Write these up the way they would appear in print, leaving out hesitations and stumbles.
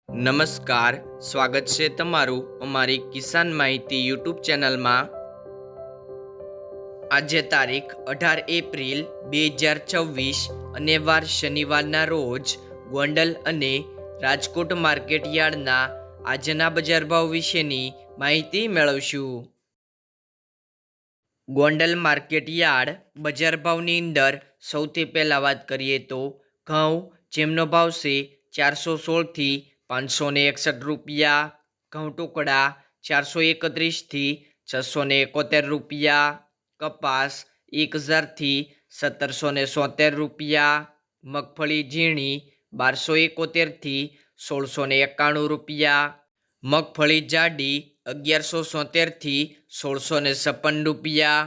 નમસ્કાર, સ્વાગત છે તમારું અમારી કિસાન માહિતી યુટ્યુબ ચેનલમાં। આજે તારીખ 18 એપ્રિલ 2024 અને વાર શનિવારના રોજ ગોંડલ અને રાજકોટ માર્કેટ યાર્ડના આજના બજાર ભાવ વિશેની માહિતી મેળવશું। ગોંડલ માર્કેટ યાર્ડ બજાર ભાવની અંદર સૌથી પહેલાં વાત કરીએ તો ઘઉં જેમનો ભાવ છે 416 થી 561 રૂપિયા, ઘઉં ટુકડા 431 થી 671 રૂપિયા, કપાસ 1000 થી 1773 રૂપિયા, મગફળી ઝીણી 1271 થી 1691 રૂપિયા, મગફળી જાડી 1176 થી 1656 રૂપિયા,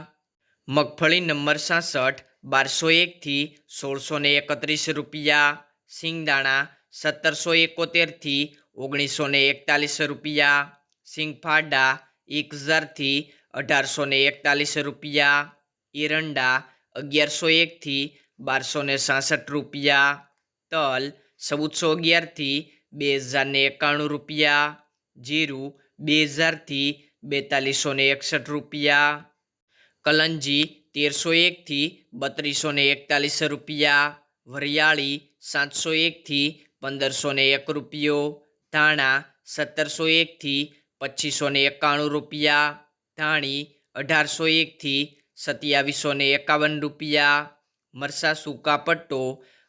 મગફળી નંબર 66 1201 થી 1631 રૂપિયા, સિંગદાણા 1771 થી 1941 રૂપિયા, સિંગફાડા 1000 થી 1841 રૂપિયા, એરંડા 1101 થી 1266 રૂપિયા, તલ 1411 થી 2091 રૂપિયા, જીરું 2000 થી 4261 રૂપિયા, કલંજી 1301 થી 3241 રૂપિયા, વરિયાળી 701 થી 1501 રૂપિયો, ધાણા 1701 થી 2591 રૂપિયા, ધાણી 1801 થી 2751 રૂપિયા, મરસા સૂકા પટ્ટો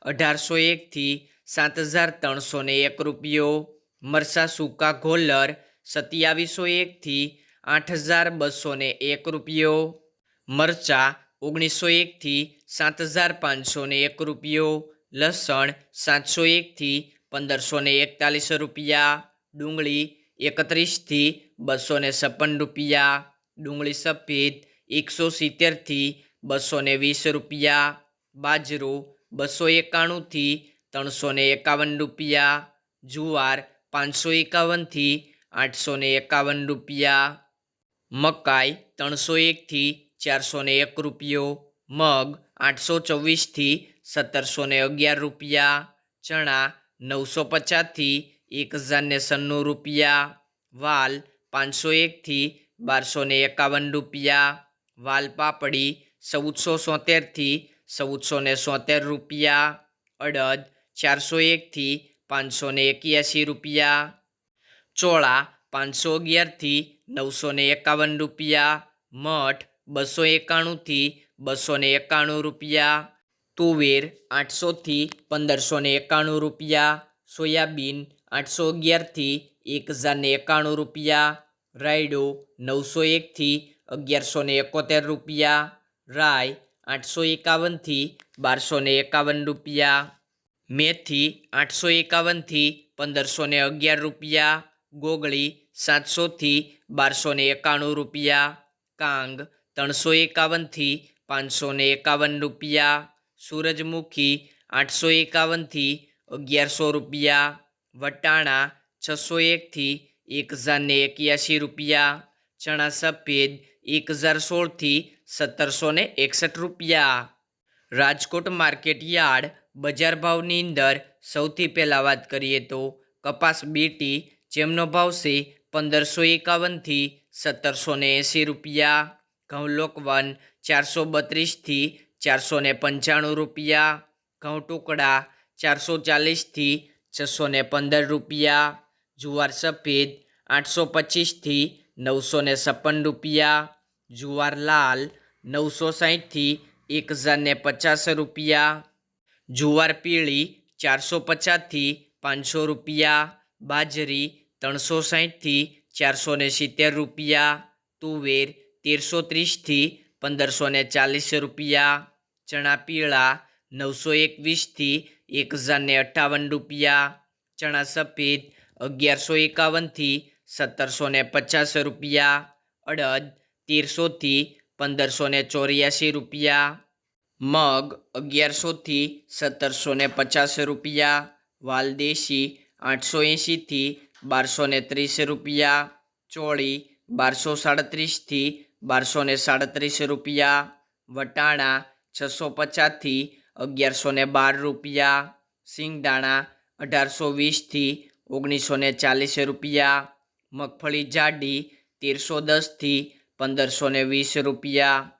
1801 થી 7301 રૂપિયો, મરસા સૂકા ગોલર 2701 થી 8201 રૂપિયો, મરચા 1901 થી 7501 રૂપિયો, લસણ 701 થી 1541 રૂપિયા, ડુંગળી 31 થી 256 રૂપિયા, ડુંગળી સફેદ 170 થી 220 રૂપિયા, બાજરો 291 થી 351 રૂપિયા, જુવાર 551 થી 851 રૂપિયા, મકાઈ 301 થી 401 રૂપિયો, મગ 824 થી 1711 રૂપિયા, ચણા 950 થી 1096 રૂપિયા, વાલ 501 થી 1251 રૂપિયા, વાલ પાપડી 1470 થી 1470 રૂપિયા, અડદ 401 થી 581 રૂપિયા, ચોળા 511 થી 951 રૂપિયા, મઠ 291 થી 291 રૂપિયા, તુવેર 800 થી 1591 રૂપિયા, સોયાબીન 811 થી 1091 રૂપિયા, રાયડો 901 થી 1171 રૂપિયા, રાઈ 851 થી 1251 રૂપિયા, મેથી 851 થી 1511 રૂપિયા, ગોગળી 700 થી 1291 રૂપિયા, કાંગ 351 થી 551 રૂપિયા, સૂરજમુખી 851 થી 1100 રૂપિયા, વટાણા 601 થી 1081 રૂપિયા, ચણા સફેદ 1016 થી 1761 રૂપિયા। રાજકોટ માર્કેટ યાર્ડ બજાર ભાવની અંદર સૌથી પહેલાં વાત કરીએ તો કપાસ બીટી જેમનો ભાવ છે 1551 થી 1780 રૂપિયા, ઘઉં લોકવન 432 થી 495 રૂપિયા, ઘઉં ટુકડા 440 થી 615 રૂપિયા, જુવાર સફેદ 825 થી 956 રૂપિયા, જુવાર લાલ 960 થી 1050 રૂપિયા, જુવાર પીળી 450 થી 500 રૂપિયા, બાજરી 360 થી 470 રૂપિયા, તુવેર 1330 થી 1540 રૂપિયા, ચણા પીળા 921 થી 1058 રૂપિયા, ચણા સફેદ 1151 થી 1750 રૂપિયા, અડદ 1300 થી 1584 રૂપિયા, મગ 1100 થી 1750 રૂપિયા, વાલદેશી 880 થી 1230 રૂપિયા, ચોળી 1237 થી 1237 રૂપિયા, વટાણા 650 થી 1112 રૂપિયા, સિંગદાણા 1820 થી 1940 રૂપિયા, મગફળી જાડી 1310 થી 1520 રૂપિયા,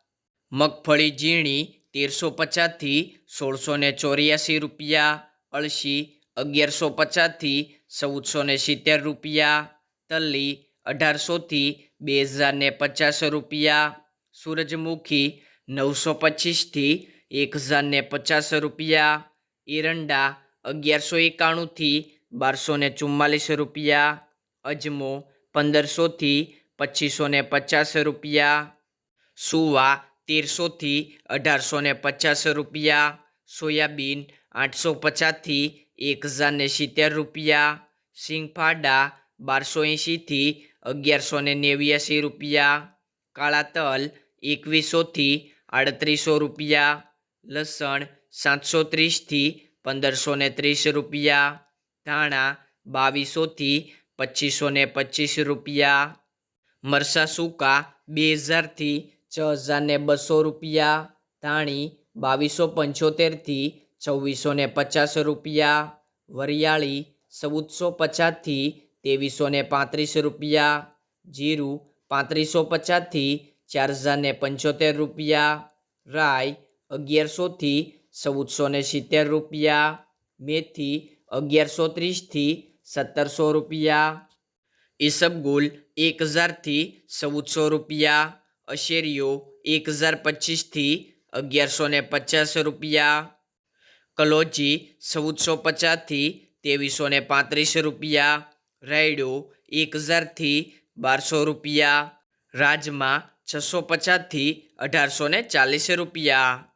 મગફળી ઝીણી 1350 થી 1684 રૂપિયા, અળસી 1150 થી 1470 રૂપિયા, તલી 1800 થી 2050 રૂપિયા, સૂરજમુખી 925 થી 1050 રૂપિયા, એરંડા 1191 થી 1244 રૂપિયા, અજમો 1500 થી 2550 રૂપિયા, સુવા 1300 થી 1850 રૂપિયા, સોયાબીન 850 થી 1070 રૂપિયા, સિંગફાડા 1280 થી 1189 રૂપિયા, કાળા તલ 2100 થી 3800 રૂપિયા, લસણ 730 થી 1530 રૂપિયા, ધાણા 2200 થી 2525 રૂપિયા, મરચાં સૂકા 2000 થી 6200 રૂપિયા, ધાણી 2275 થી 2450 રૂપિયા, વરિયાળી 1450 થી 2335 રૂપિયા, જીરું 3550 થી 4075 રૂપિયા, રાઈ 1100 થી 1470 રૂપિયા, મેથી 1130 થી 1700 રૂપિયા, ઈસબગુલ 1000 થી 1400 રૂપિયા, અશેરીઓ 1025 થી 1150 રૂપિયા, કલોજી 1450 થી 2335 રૂપિયા, રાયડો 1000 થી 1200 રૂપિયા, રાજમા 650 થી 1840 રૂપિયા.